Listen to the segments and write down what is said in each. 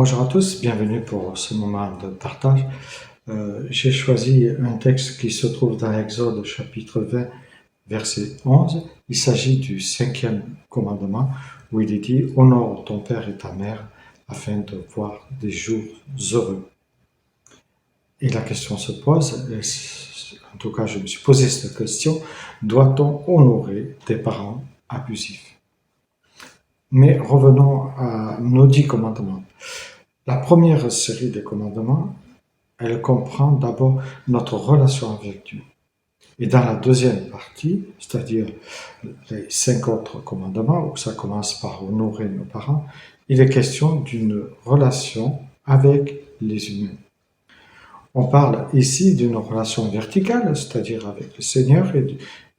Bonjour à tous, bienvenue pour ce moment de partage. J'ai choisi un texte qui se trouve dans Exode chapitre 20, verset 11. Il s'agit du 5e commandement où il est dit « Honore ton père et ta mère afin de voir des jours heureux ». Et la question se pose, en tout cas je me suis posé cette question, doit-on honorer des parents abusifs? Mais revenons à nos 10 commandements. La première série des commandements, elle comprend d'abord notre relation avec Dieu. Et dans la deuxième partie, c'est-à-dire les 5 autres commandements, où ça commence par honorer nos parents, il est question d'une relation avec les humains. On parle ici d'une relation verticale, c'est-à-dire avec le Seigneur,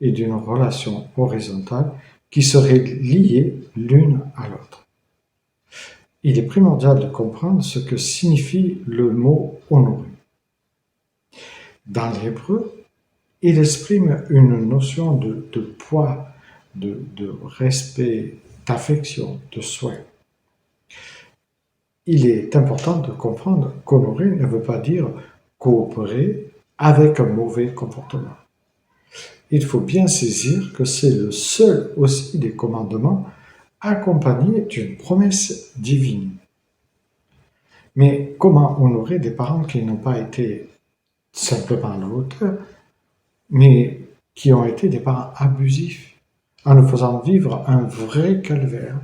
et d'une relation horizontale qui serait liée l'une à l'autre. Il est primordial de comprendre ce que signifie le mot « honorer ». Dans l'hébreu, il exprime une notion de poids, de respect, d'affection, de soin. Il est important de comprendre qu'honorer ne veut pas dire coopérer avec un mauvais comportement. Il faut bien saisir que c'est le seul aussi des commandements accompagné d'une promesse divine. Mais comment honorer des parents qui n'ont pas été simplement à la hauteur, mais qui ont été des parents abusifs, en nous faisant vivre un vrai calvaire,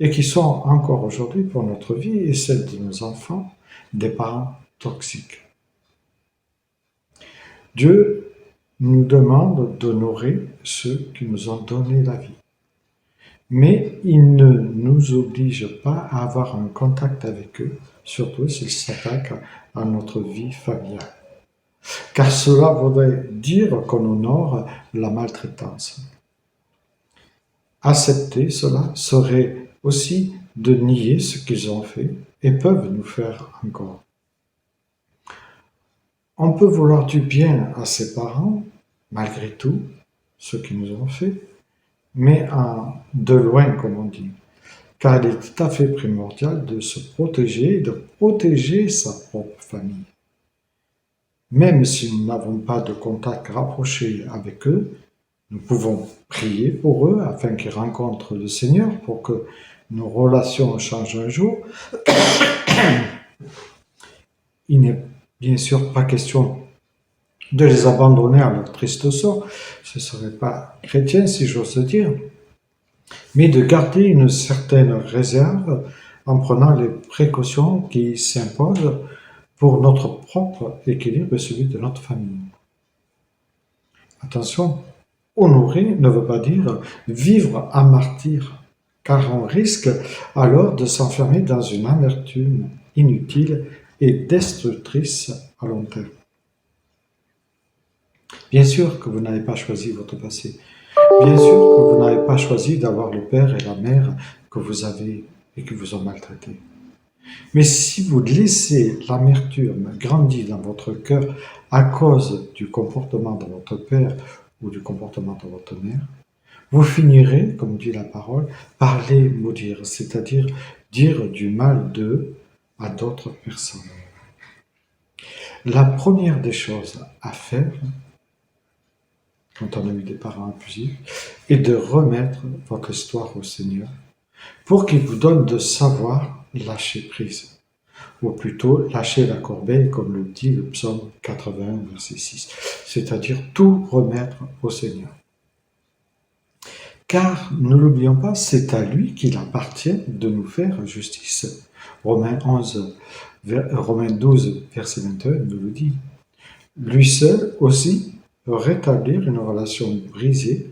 et qui sont encore aujourd'hui pour notre vie et celle de nos enfants, des parents toxiques. Dieu nous demande d'honorer ceux qui nous ont donné la vie. Mais il ne nous oblige pas à avoir un contact avec eux, surtout s'ils s'attaquent à notre vie familiale. Car cela voudrait dire qu'on honore la maltraitance. Accepter cela serait aussi de nier ce qu'ils ont fait et peuvent nous faire encore. On peut vouloir du bien à ses parents, malgré tout, ce qu'ils nous ont fait, mais de loin, comme on dit, car il est tout à fait primordial de se protéger et de protéger sa propre famille. Même si nous n'avons pas de contact rapproché avec eux, nous pouvons prier pour eux afin qu'ils rencontrent le Seigneur pour que nos relations changent un jour. Il n'est bien sûr pas question de les abandonner à leur triste sort, ce ne serait pas chrétien si j'ose dire, mais de garder une certaine réserve en prenant les précautions qui s'imposent pour notre propre équilibre et celui de notre famille. Attention, honorer ne veut pas dire vivre à martyr, car on risque alors de s'enfermer dans une amertume inutile et destructrice à long terme. Bien sûr que vous n'avez pas choisi votre passé. Bien sûr que vous n'avez pas choisi d'avoir le père et la mère que vous avez et qui vous ont maltraité. Mais si vous laissez l'amertume grandir dans votre cœur à cause du comportement de votre père ou du comportement de votre mère, vous finirez, comme dit la parole, par les maudire, c'est-à-dire dire du mal d'eux à d'autres personnes. La première des choses à faire, quand on a eu des parents abusifs, est de remettre votre histoire au Seigneur pour qu'il vous donne de savoir lâcher prise, ou plutôt lâcher la corbeille, comme le dit le psaume 81, verset 6, c'est-à-dire tout remettre au Seigneur. Car, ne l'oublions pas, c'est à lui qu'il appartient de nous faire justice. Romains 12, verset 21 nous le dit. Lui seul aussi peut rétablir une relation brisée,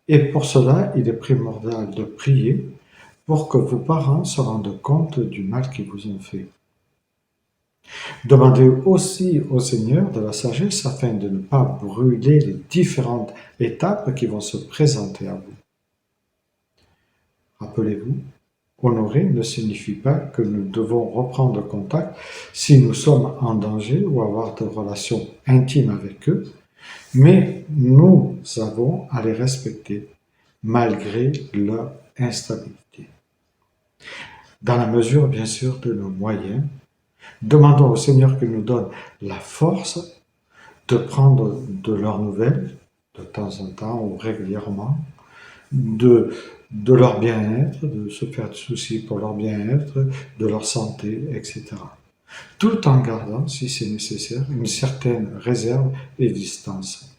et pour cela, il est primordial de prier pour que vos parents se rendent compte du mal qu'ils vous ont fait. Demandez aussi au Seigneur de la sagesse afin de ne pas brûler les différentes étapes qui vont se présenter à vous. Rappelez-vous, honorer ne signifie pas que nous devons reprendre contact si nous sommes en danger ou avoir des relations intimes avec eux, mais nous avons à les respecter malgré leur instabilité. dans la mesure, bien sûr, de nos moyens. Demandons au Seigneur qu'il nous donne la force de prendre de leurs nouvelles, de temps en temps ou régulièrement, de leur bien-être, de se faire de soucis pour leur bien-être, de leur santé, etc. Tout en gardant, si c'est nécessaire, une certaine réserve et distance.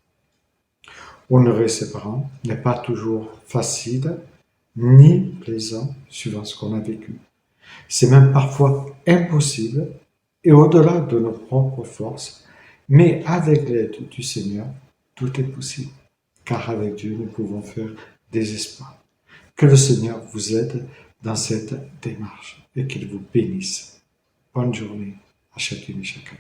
Honorer ses parents n'est pas toujours facile, ni plaisant, suivant ce qu'on a vécu. C'est même parfois impossible et au-delà de nos propres forces, mais avec l'aide du Seigneur, tout est possible, car avec Dieu, nous pouvons faire des espoirs. Que le Seigneur vous aide dans cette démarche et qu'il vous bénisse. Bonne journée à chacune et chacun.